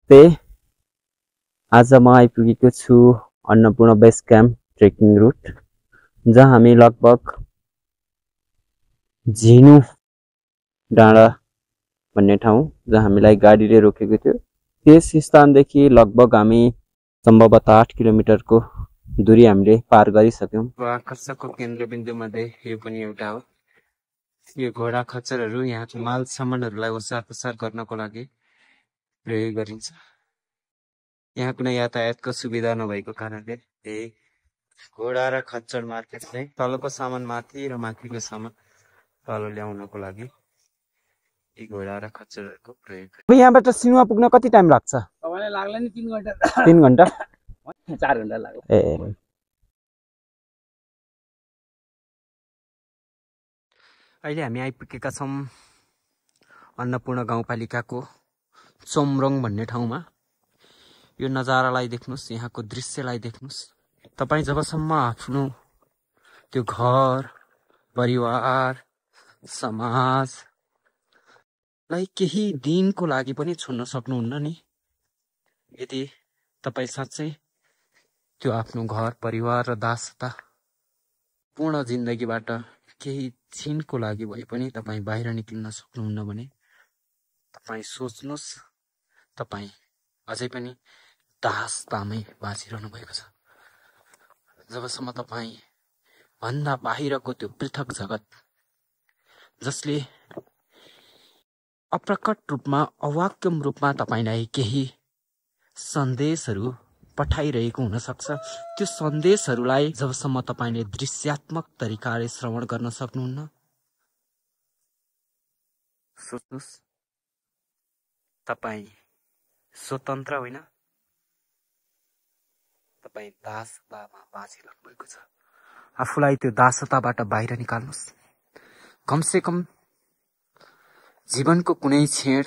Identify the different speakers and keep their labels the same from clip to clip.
Speaker 1: नमस्ते। आज म आइपुगेको छु Annapurna base camp trekking route, जहाँ हामी लगभग झिनु डाँडा भन्ने ठाउँ जहाँ हामीलाई गाडीले रोकेको थियो, त्यस स्थानदेखि लगभग हामी सम्भवतः 8 किलोमिटरको दूरी हामीले पार गरिसक्यौँ। आकर्षकको केन्द्रबिन्दुमध्ये यो पनि एउटा हो। यो घोडा खच्चरहरू यहाँको माल सामानहरूलाई ओसार पसार गर्नको लागि प्रयोग गरिन्छ। यहाँ कुनै यातायातको सुविधा नभएको कारणले घोडा र खच्चर मार्केट चाहिँ तलको सामान माथि र माथिको सामान तल ल्याउनको लागि यी घोडा र खच्चरहरूको प्रयोग। यहाँबाट सिनुवा पुग्न कति टाइम लाग्छ? तपाईलाई लाग्ला नि 3 घण्टा। 3 घण्टा? 4 घण्टा लाग्छ। ए अहिले हामी आइपुगेका छौँ अन्नपूर्ण गाउँपालिकाको चोमरङ भन्ने ठाउँमा। यो नजारालाई देख्नुस्, यहाँको दृश्यलाई देख्नुस्। तपाईं जबसम्म आफ्नो त्यो घर, परिवार, समाजलाई केही दिनको लागि पनि छोड्न सक्नुहुन्न नि। यदि तपाईं साँच्चै त्यो आफ्नो घर, परिवार र दासता पूर्ण जिन्दगीबाट केही छिनको लागि भए पनि तपाईं बाहिर निक्लिन सक्नुहुन्न भने तपाईं सोच्नुस्, तपाईं अझै पनि दासतामै बाँचिरहनु भएको छ। जबसम्म तपाईं भन्दा बाहिरको त्यो पृथक जगत, जसले अप्रकट रूपमा, अवाक्यम रूपमा तपाईलाई केही सन्देशहरू पठाइरहेको हुन सक्छ, त्यो सन्देशहरूलाई जबसम्म तपाईले दृश्यात्मक तरिकाले श्रवण गर्न सक्नुहुन्न, सोच्नुस् तपाईं स्वतन्त्र होइन, तपाईं दासतामा बाँचिरहनु भएको छ। आफूलाई त्यो दासताबाट बाहिर निकाल्नुस्। कमसे कम जीवनको कुनै क्षण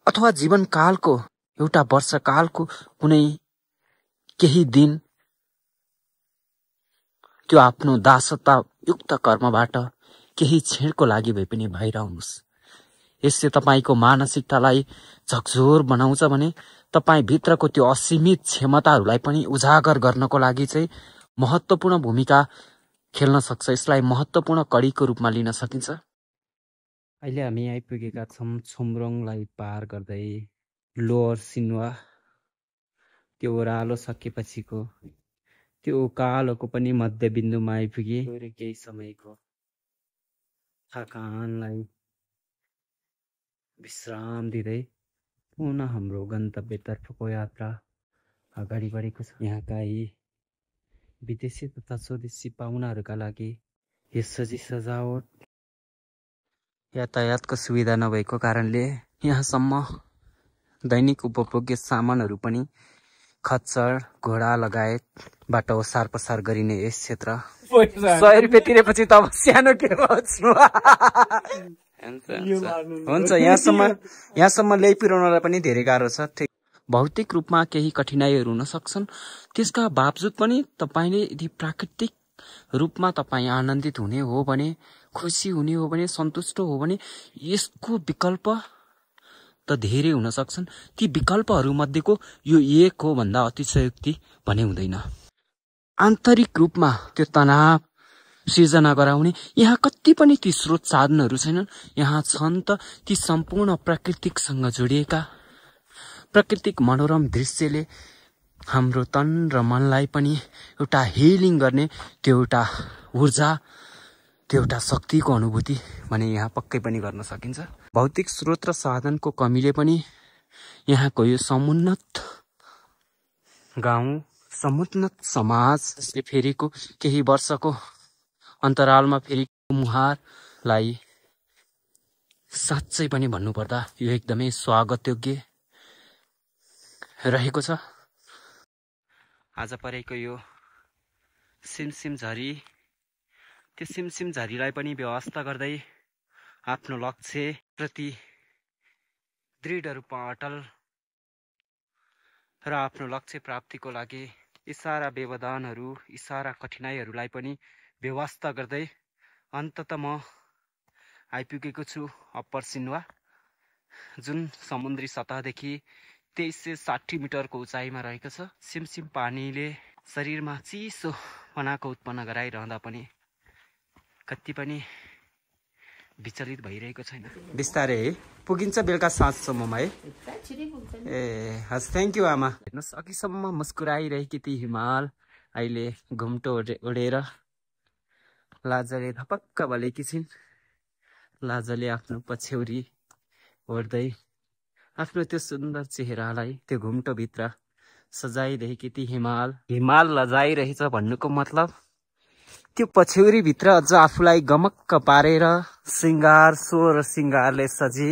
Speaker 1: अथवा जीवनकालको एउटा वर्षकालको कुनै केही दिन त्यो आफ्नो दासता युक्त कर्मबाट केही क्षणको लागि भए पनि बाहिर आउनुस्। यसले तपाईको मानसिकतालाई झकझोर बनाउँछ भने तपाई भित्रको त्यो असीमित क्षमताहरूलाई पनि उजागर गर्नको लागि चाहिँ महत्त्वपूर्ण भूमिका खेल्न सक्छ। यसलाई महत्त्वपूर्ण कडीको रूपमा लिन सकिन्छ। अहिले हामी आइपुगेका छौँ छोमरङलाई पार गर्दै लोअर सिनुवा, त्यो ओह्रालो सकेपछिको त्यो उकालोको पनि मध्यबिन्दुमा आइपुगे। केही समयको थकानलाई विश्राम दिँदै पुनः हाम्रो गन्तव्यतर्फको यात्रा अगाडि बढेको छ। यहाँका यी विदेशी तथा स्वदेशी पाहुनाहरूका लागि यस सजावट, यातायातको सुविधा नभएको कारणले यहाँसम्म दैनिक उपभोग्य सामानहरू पनि खच्चर, घोडा लगायतबाट ओसार पसार गरिने यस क्षेत्र 100 रुपियाँ तिरेपछि त अब सानो के भन्छ। हुन्छ, यहाँसम्म ल्याइपुर्याउनलाई पनि धेरै गाह्रो छ। भौतिक रूपमा केही कठिनाइहरू हुन सक्छन्, त्यसका बावजुद पनि तपाईले यदि प्राकृतिक रूपमा तपाईँ आनन्दित हुने हो भने, खुसी हुने हो भने, सन्तुष्ट हो भने यसको विकल्प त धेरै हुन सक्छन्। ती विकल्पहरू मध्येको यो एक हो भन्दा अतिशयोक्ति भने हुँदैन। आन्तरिक रूपमा त्यो तनाव सिर्जना गराउने यहाँ कति पनि ती स्रोत साधनहरू छैनन्। यहाँ छन् त ती सम्पूर्ण प्राकृतिकसँग जोडिएका, प्राकृतिक मनोरम दृश्यले हाम्रो तन र मनलाई पनि एउटा हिलिङ गर्ने त्यो एउटा ऊर्जा, त्यो एउटा शक्तिको अनुभूति भने यहाँ पक्कै पनि गर्न सकिन्छ। भौतिक स्रोत र साधनको कमीले पनि यहाँको यो समुन्नत गाउँ, समुन्नत समाज, जसले फेरिको केही वर्षको अन्तरालमा फेरि मुहारलाई साँच्चै पनि भन्नुपर्दा यो एकदमै स्वागतयोग्य रहेको छ। आज परेको यो सिमसिम झरी, त्यो सिमसिम झरीलाई पनि व्यवस्था गर्दै आफ्नो लक्ष्य प्रति दृढ रूपमा अटल र आफ्नो लक्ष्य प्राप्तिको लागि इसारा व्यवधानहरू, इसारा कठिनाइहरूलाई पनि व्यवस्था गर्दै अन्ततः म आइपुगेको छु अप्पर सिनुवा जुन समुद्री सतहदेखि 2360 मिटरको उचाइमा रहेको छ। सिमसिम पानीले शरीरमा चिसो पनाको उत्पन्न गराइरहँदा पनि कति पनि विचलित भइरहेको छैन। बिस्तारै है पुगिन्छ बेलुका साँझसम्ममा है। ए हस्, थ्याङ्क यू आमा। हेर्नुहोस् अघिसम्म मुस्कुराइरहेकी ती हिमाल अहिले घुम्टो उडेर लाजले धपक्क बलेकी छिन्। लाजले आफ्नो पछ्यौरी ओढ्दै आफ्नो त्यो सुन्दर चेहरालाई त्यो घुम्टोभित्र सजाइरहेकी ती हिमाल लजाइरहेछ भन्नुको मतलब त्यो पछ्यौरीभित्र अझ आफूलाई गमक्क पारेर श्रृङ्गार स्वर श्रृङ्गारले सजी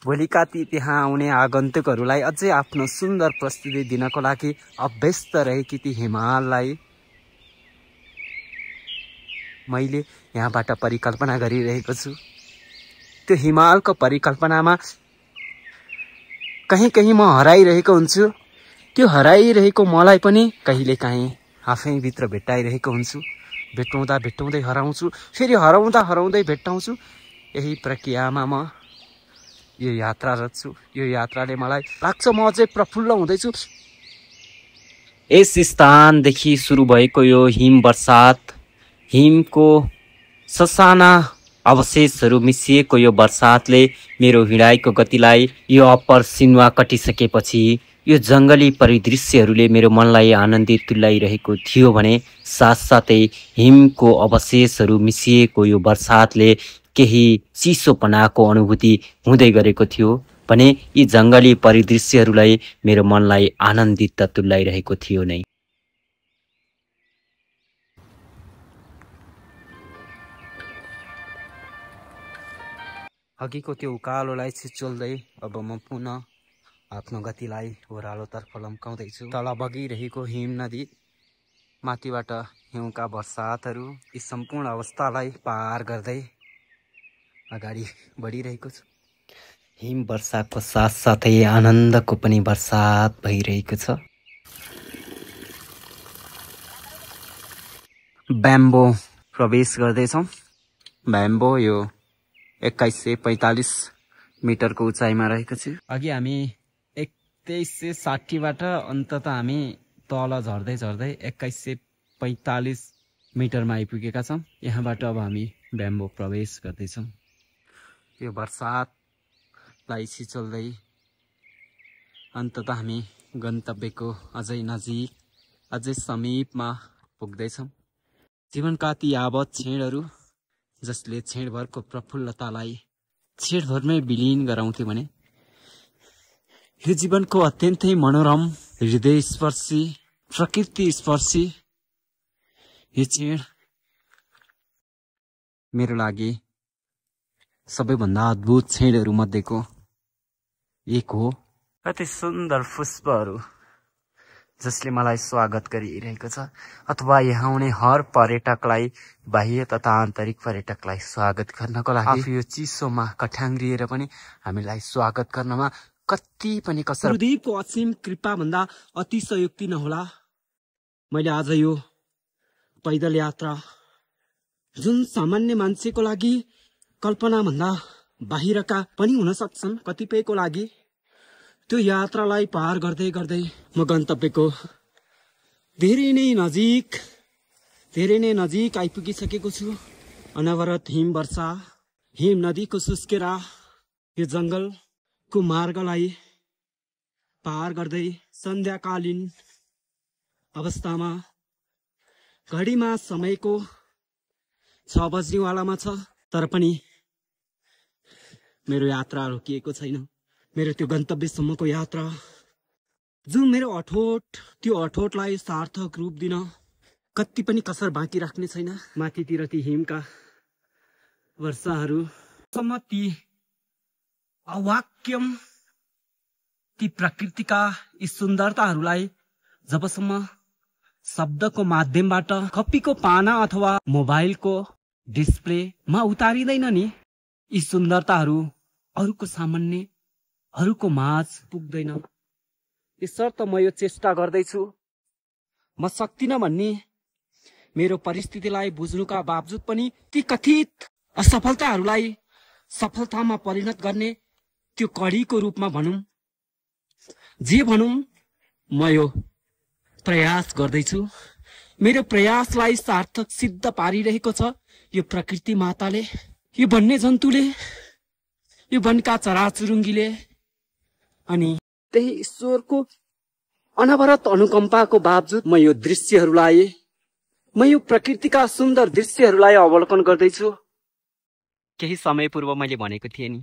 Speaker 1: भोलिका ती त्यहाँ आउने आगन्तुकहरूलाई अझै आफ्नो सुन्दर प्रस्तुति दिनको लागि अभ्यस्त रहेकी ती हिमाललाई मैले यहाँबाट परिकल्पना गरिरहेको छु। त्यो हिमालको परिकल्पनामा कहीँ कहीँ म हराइरहेको हुन्छु। त्यो हराइरहेको मलाई पनि कहिलेकाहीँ आफैभित्र भेट्टाइरहेको हुन्छु। भेट्टाउँदा भेट्टाउँदै हराउँछु, फेरि हराउँदा हराउँदै भेट्टाउँछु। यही प्रक्रियामा म यो यात्रारत छु। यो यात्राले मलाई लाग्छ म अझै प्रफुल्ल हुँदैछु। यस स्थानदेखि सुरु भएको यो हिम बर्सात, हिमको ससाना अवशेषहरू मिसिएको यो बर्सातले मेरो हिँडाइको गतिलाई यो अप्पर सिन्वा कटिसकेपछि यो जङ्गली परिदृश्यहरूले मेरो मनलाई आनन्दित तुल्याइरहेको थियो भने साथसाथै हिमको अवशेषहरू मिसिएको यो बर्सातले केही चिसोपनाको अनुभूति हुँदै गरेको थियो भने यी जङ्गली परिदृश्यहरूलाई मेरो मनलाई आनन्दित तुल्याइरहेको थियो नै। अघिको त्यो उकालोलाई छिचोल्दै अब म पुनः आफ्नो गतिलाई ओह्रालोतर्फ लम्काउँदैछु। तल बगिरहेको हिम नदी, माथिबाट हिउँका बर्सातहरू, यी सम्पूर्ण अवस्थालाई पार गर्दै अगाडि बढिरहेको छु। हिम वर्षाको साथसाथै आनन्दको पनि बर्सात भइरहेको छ। ब्याम्बो प्रवेश गर्दैछौँ। ब्याम्बो यो 2145 मिटरको उचाइमा रहेको छ। अघि हामी 2360बाट अन्ततः हामी तल झर्दै झर्दै 2145 मिटरमा आइपुगेका छौँ। यहाँबाट अब हामी ब्याम्बो प्रवेश गर्दैछौँ। यो बर्सातलाई छिचोल्दै अन्ततः हामी गन्तव्यको अझै नजिक, अझै समीपमा पुग्दैछौँ। जीवनका ती यावत क्षणहरू जसले क्षणभरको प्रफुल्लतालाई क्षणभरमै विलीन गराउँथ्यो भने यो जीवनको अत्यन्तै मनोरम, हृदय स्पर्शी, प्रकृति स्पर्शी यो क्षण मेरो लागि सबैभन्दा अद्भुत क्षणहरू मध्येको एक हो। कति सुन्दर पुष्पहरू जसले मलाई स्वागत गरिरहेको छ, अथवा यहाँ आउने हर पर्यटकलाई, बाह्य तथा आन्तरिक पर्यटकलाई स्वागत गर्नको लागि आफू यो चिसोमा कठ्याङ्ग्रिएर पनि हामीलाई स्वागत गर्नमा कति पनि कसर। गुरुदेवको असीम कृपा भन्दा अतिशयोक्ति नहोला। मैले आज यो पैदल यात्रा जुन सामान्य मान्छेको लागि कल्पना भन्दा बाहिरका पनि हुन सक्छन् कतिपयको लागि, त्यो यात्रालाई पार गर्दै गर्दै म गन्तव्यको धेरै नै नजिक आइपुगिसकेको छु। अनवरत हिम वर्षा, हिम नदीको सुस्केरा, यो जङ्गलको मार्गलाई पार गर्दै सन्ध्याकालीन अवस्थामा घडीमा समयको 6 बज्नेवालामा छ, तर पनि मेरो यात्रा रोकिएको छैन। मेरो त्यो गन्तव्यसम्मको यात्रा, जुन मेरो अठोट, त्यो अठोटलाई सार्थक रूप दिन कति पनि कसर बाँकी राख्ने छैन। माथितिर ती हिमका वर्षाहरू सम्म, ती अवाक्यम, ती प्रकृतिका यी सुन्दरताहरूलाई जबसम्म शब्दको माध्यमबाट कपीको पाना अथवा मोबाइलको डिस्प्लेमा उतारिँदैन नि, यी सुन्दरताहरू अरूको सामान्य, अरूको माझ पुग्दैन। यसर्थ म यो चेष्टा गर्दैछु। म सक्दिनँ भन्ने मेरो परिस्थितिलाई बुझ्नुका बावजुद पनि ती कथित असफलताहरूलाई सफलतामा परिणत गर्ने त्यो कढीको रूपमा भनौं, जे भनौं, म यो प्रयास गर्दैछु। मेरो प्रयासलाई सार्थक सिद्ध पारिरहेको छ यो प्रकृति माताले, यो वन्य जन्तुले, यो वनका चराचुरुङ्गीले। अनि त्यही ईश्वरको अनवरत अनुकम्पाको बावजुद म यो दृश्यहरूलाई, म यो प्रकृतिका सुन्दर दृश्यहरूलाई अवलोकन गर्दैछु। केही समय पूर्व मैले भनेको थिएँ नि,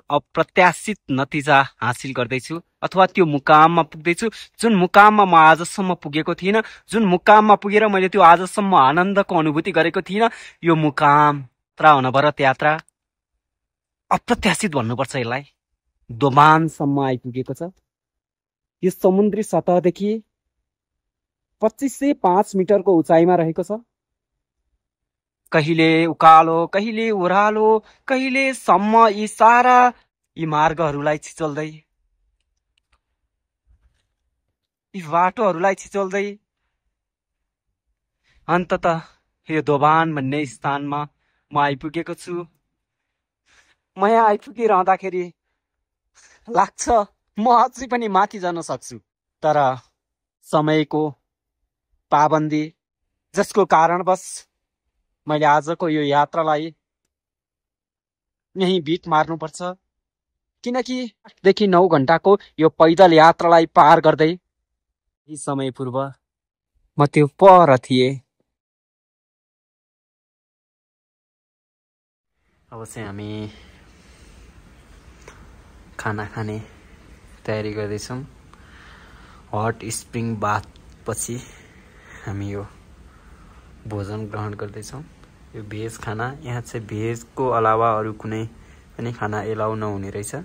Speaker 1: अप्रत्याशित नतिजा हासिल गर्दैछु अथवा त्यो मुकाममा पुग्दैछु जुन मुकाममा म आजसम्म पुगेको थिइनँ, जुन मुकाममा पुगेर मैले त्यो आजसम्म आनन्दको अनुभूति गरेको थिइनँ। यो मुकाम अनवरत यात्रा, अप्रत्याशित भन्नुपर्छ यसलाई, दोभानसम्म आइपुगेको छ। यो समुद्री सतहदेखि 2505 मिटरको उचाइमा रहेको छ। कहिले उकालो, कहिले ओह्रालो, कहिले सम्म यी सारा यी मार्गहरूलाई छिचोल्दै, यी बाटोहरूलाई छिचोल्दै अन्ततः यो दोभान भन्ने स्थानमा म आइपुगेको छु। म यहाँ आइपुगिरहँदाखेरि लाग्छ म अझै पनि माथि जान सक्छु, तर समयको पाबन्दी जसको कारणवश मैले आजको यो यात्रालाई यही बिट मार्नुपर्छ। किनकि 8 देखि 9 घण्टाको यो पैदल यात्रालाई पार गर्दै यही समय पूर्व म त्यो पर थिएँ। अब चाहिँ हामी खाना खाने तयारी गर्दैछौँ। हट स्प्रिङ बाथ पछि हामी यो भोजन ग्रहण गर्दैछौँ। यो भेज खाना, यहाँ चाहिँ भेजको अलावा अरू कुनै पनि खाना एलाउ नहुने रहेछ।